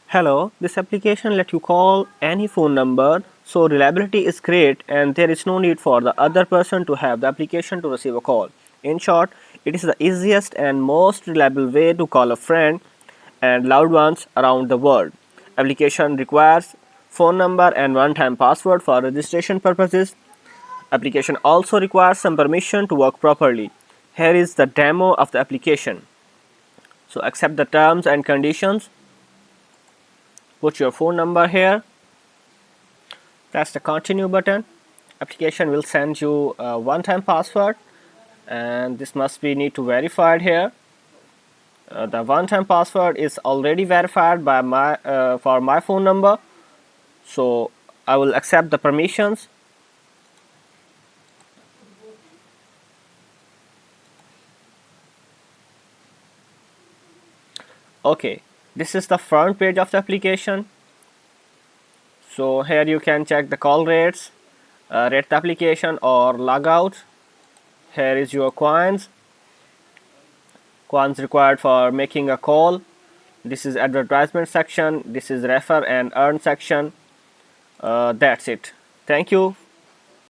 Hello, this application lets you call any phone number, so reliability is great and there is no need for the other person to have the application to receive a call. In short, it is the easiest and most reliable way to call a friend and loved ones around the world. Application requires phone number and one-time password for registration purposes. Application also requires some permission to work properly. Here is the demo of the application. So accept the terms and conditions. Put your phone number here. Press the continue button. Application will send you a one-time password and this must be need to verified here. The one-time password is already verified by for my phone number, so I will accept the permissions. Okay, this is the front page of the application. So here you can check the call rates, rate the application or log out. Here is your coins required for making a call. This is advertisement section. This is refer and earn section. That's it. Thank you